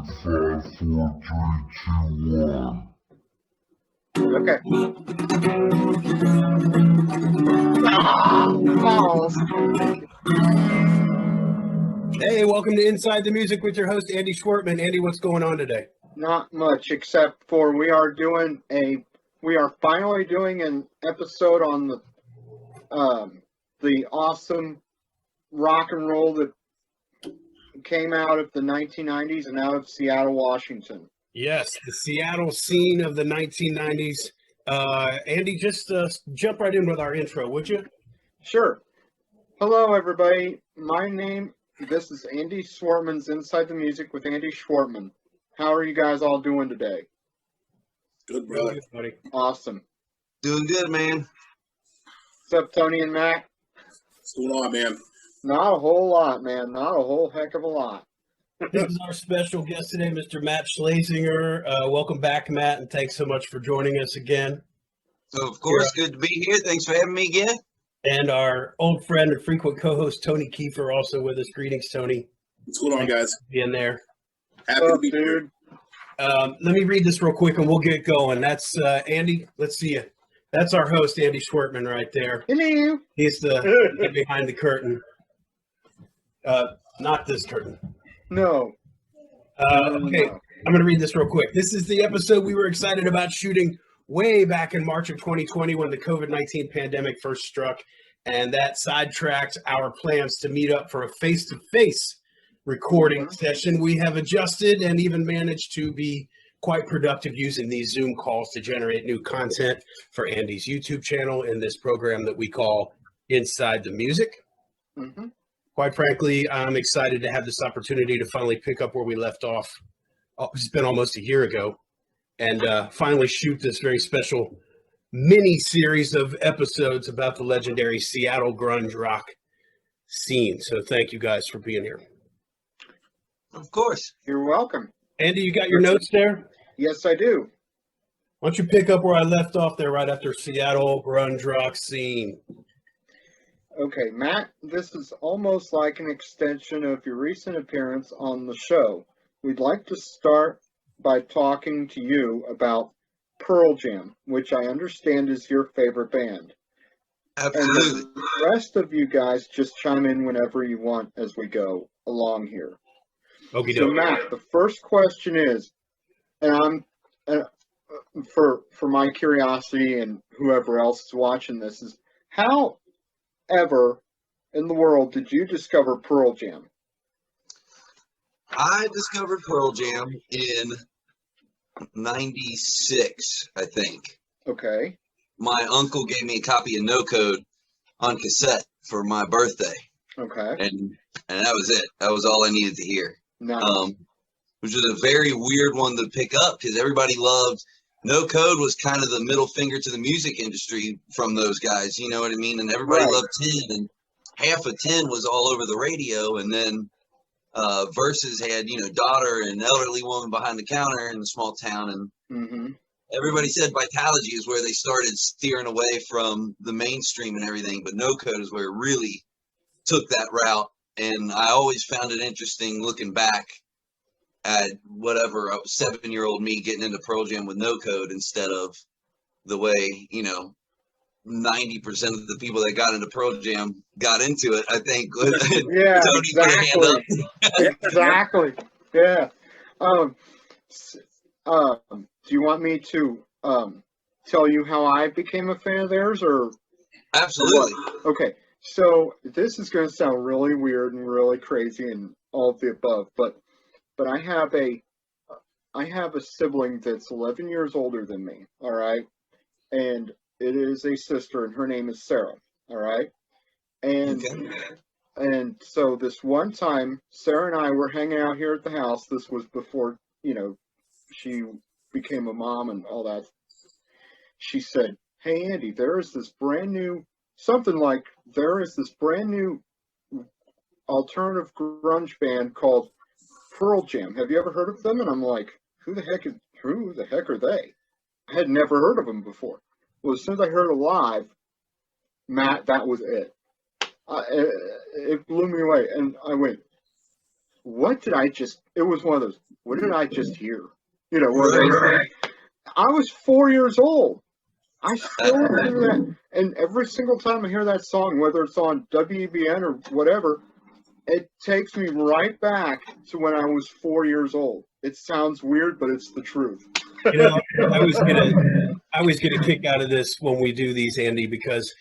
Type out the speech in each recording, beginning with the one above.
5, 4, 3, 2, 1. Okay. Balls. Hey, welcome to Inside the Music with your host, Andy Schwartman. Andy, what's going on today? Not much, except for we are finally doing an episode on the awesome rock and roll that came out of the 1990s and out of Seattle, Washington. Yes, the Seattle scene of the 1990s. Andy, just jump right in with our intro, would you? Sure. Hello, everybody. This is Andy Schwartman's Inside the Music with Andy Schwartman. How are you guys all doing today? Good, brother. Good, buddy. Awesome. Doing good, man. What's up, Tony and Matt? What's going on, man? Not a whole lot, man. Not a whole heck of a lot. This is our special guest today, Mr. Matt Schlasinger. Welcome back, Matt, and thanks so much for joining us again. So, of course, good to be here. Thanks for having me again. And our old friend and frequent co-host, Tony Keefer, also with us. Greetings, Tony. What's going on, guys? Being there. Happy What's to up, be here. dude? Let me read this real quick and we'll get going. That's Andy. Let's see you. That's our host, Andy Schwartman, right there. Hello. He's the guy behind the curtain. Not this curtain. No. Okay, I'm going to read this real quick. This is the episode we were excited about shooting way back in March of 2020 when the COVID-19 pandemic first struck, and that sidetracked our plans to meet up for a face-to-face recording session. We have adjusted and even managed to be quite productive using these Zoom calls to generate new content for Andy's YouTube channel in this program that we call Inside the Music. Mm-hmm. Quite frankly, I'm excited to have this opportunity to finally pick up where we left off. It's been almost a year ago, and finally shoot this very special mini series of episodes about the legendary Seattle grunge rock scene. So thank you guys for being here. Of course. You're welcome. Andy, you got your notes there? Yes, I do. Why don't you pick up where I left off there right after Seattle grunge rock scene? Okay, Matt, this is almost like an extension of your recent appearance on the show. We'd like to start by talking to you about Pearl Jam, which I understand is your favorite band. Absolutely. And the rest of you guys just chime in whenever you want as we go along here. Okie So, doke. Matt, the first question is, and for my curiosity and whoever else is watching this, is how ever in the world did you discover Pearl Jam? I discovered Pearl Jam in 96, I think. Okay. My uncle gave me a copy of No Code on cassette for my birthday, Okay. and that was it. That was all I needed to hear. Nice. Which was a very weird one to pick up because everybody loved. No Code was kind of the middle finger to the music industry from those guys, you know what I mean? And everybody Right. loved 10, and half of 10 was all over the radio, and then Versus had, Daughter and Elderly Woman Behind the Counter in the small town, and Mm-hmm. everybody said Vitalogy is where they started steering away from the mainstream and everything, but No Code is where it really took that route, and I always found it interesting looking back at whatever 7-year-old me getting into Pearl Jam with No Code instead of the way 90% of the people that got into Pearl Jam got into it. I think. Yeah, Tony put a hand up. exactly. Yeah. Do you want me to tell you how I became a fan of theirs, or? Absolutely. Okay, so this is going to sound really weird and really crazy and all of the above, but I have a sibling that's 11 years older than me, all right? And it is a sister, and her name is Sarah, all right? And and so this one time, Sarah and I were hanging out here at the house. This was before, she became a mom and all that. She said, "Hey, Andy, there is this brand new alternative grunge band called Pearl Jam. Have you ever heard of them?" And I'm like, who the heck are they? I had never heard of them before. Well, as soon as I heard it live, Matt, that was it. It blew me away. And I went, what did I just? It was one of those. What did I just hear? You know, where they say, I was 4 years old. I still listen to that, and every single time I hear that song, whether it's on WBN or whatever, it takes me right back to when I was 4 years old. It sounds weird, but it's the truth. You know, I always get a kick out of this when we do these, Andy, because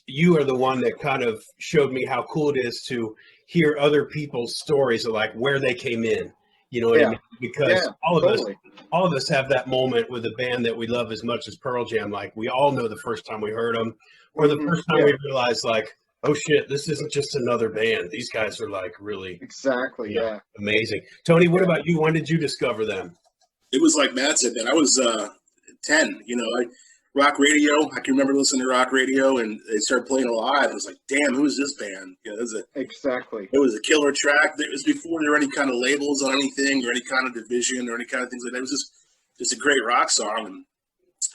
you are the one that kind of showed me how cool it is to hear other people's stories of like where they came in. You know what I mean? Because all of us have that moment with a band that we love as much as Pearl Jam. Like we all know the first time we heard them, or the first time we realized like, oh shit, this isn't just another band. These guys are like really amazing. Tony, what about you? When did you discover them? It was like Matt said, man. I was 10. You know, rock radio. I can remember listening to rock radio, and they started playing it live. I was like, damn, who is this band? You know, it was a killer track. It was before there were any kind of labels on anything or any kind of division or any kind of things like that. It was just a great rock song. And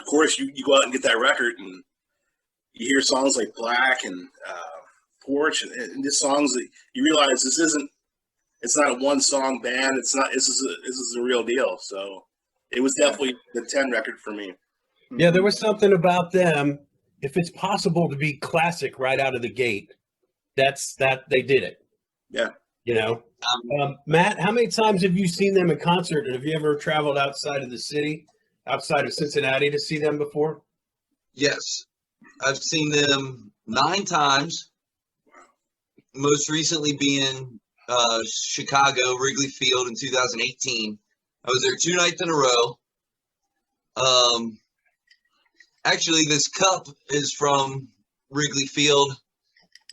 of course, you go out and get that record, and you hear songs like Black and Porch, and just songs that you realize it's not a one song band. This is a real deal. So it was definitely the 10 record for me. Yeah, there was something about them. If it's possible to be classic right out of the gate, that they did it. Yeah. You know, Matt, how many times have you seen them in concert? And have you ever traveled outside of the city, outside of Cincinnati, to see them before? Yes, I've seen them 9 times. Most recently being Chicago, Wrigley Field in 2018. I was there 2 nights in a row. Actually, this cup is from Wrigley Field.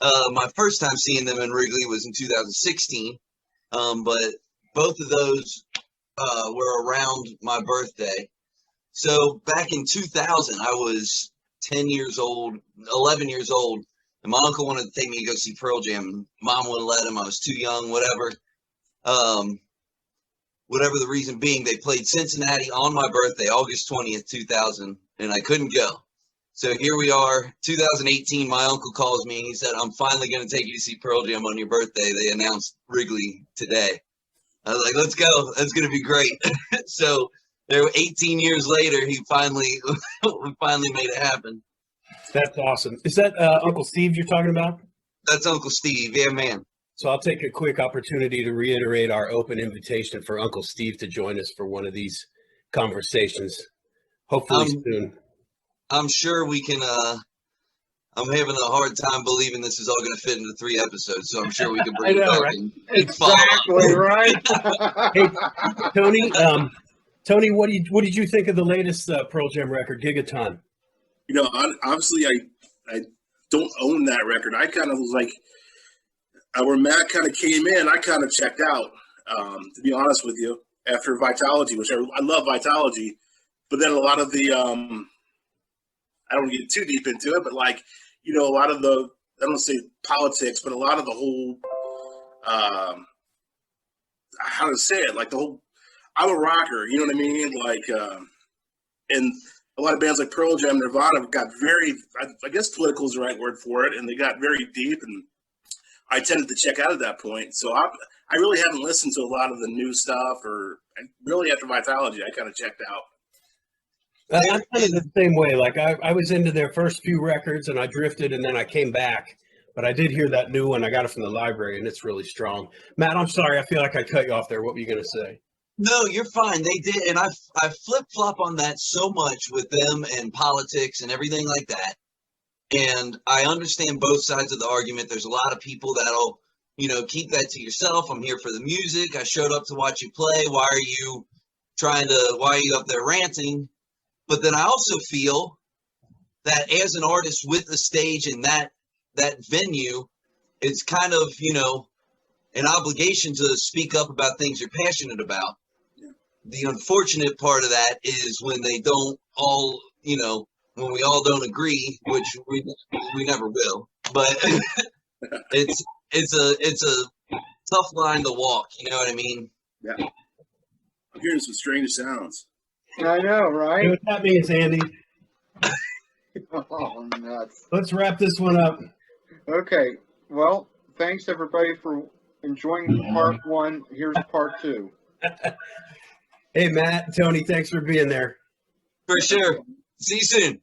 My first time seeing them in Wrigley was in 2016, but both of those were around my birthday. So back in 2000, I was 10 years old, 11 years old, and my uncle wanted to take me to go see Pearl Jam. Mom wouldn't let him. I was too young, whatever. Whatever the reason being, they played Cincinnati on my birthday, August 20th, 2000, and I couldn't go. So here we are, 2018, my uncle calls me, and he said, I'm finally going to take you to see Pearl Jam on your birthday. They announced Wrigley today. I was like, let's go. That's going to be great. So there were 18 years later, we finally made it happen. That's awesome. Is that Uncle Steve you're talking about? That's Uncle Steve. Yeah, man. So I'll take a quick opportunity to reiterate our open invitation for Uncle Steve to join us for one of these conversations, hopefully soon. I'm sure we can. I'm having a hard time believing this is all going to fit into 3 episodes, so I'm sure we can bring it back. Right? Exactly right. Hey, Tony, what did you think of the latest Pearl Jam record, Gigaton? You know, obviously, I don't own that record. I kind of was like, where Matt kind of came in, I kind of checked out, to be honest with you, after Vitalogy, which I love Vitalogy, but then a lot of the, I don't get too deep into it, but like, you know, a lot of the, I don't say politics, but a lot of the whole, how to say it, like the whole, I'm a rocker, you know what I mean? Like, and a lot of bands like Pearl Jam, Nirvana got very, I guess political is the right word for it, and they got very deep, and I tended to check out at that point. So I really haven't listened to a lot of the new stuff, or really after Vitalogy, I kind of checked out. I'm kind of the same way. Like I was into their first few records and I drifted and then I came back. But I did hear that new one. I got it from the library and it's really strong. Matt, I'm sorry. I feel like I cut you off there. What were you going to say? No, you're fine. They did. And I flip-flop on that so much with them and politics and everything like that. And I understand both sides of the argument. There's a lot of people that'll, you know, keep that to yourself. I'm here for the music. I showed up to watch you play. Why are you up there ranting? But then I also feel that as an artist with the stage in that venue, it's kind of, you know, an obligation to speak up about things you're passionate about. The unfortunate part of that is when they don't all, you know, when we all don't agree, which we never will. But it's a tough line to walk. You know what I mean? Yeah. I'm hearing some strange sounds. I know, right? You know what that means, Andy? Oh, nuts. Let's wrap this one up. Okay. Well, thanks everybody for enjoying part one. Here's part two. Hey, Matt, Tony, thanks for being there. For sure. See you soon.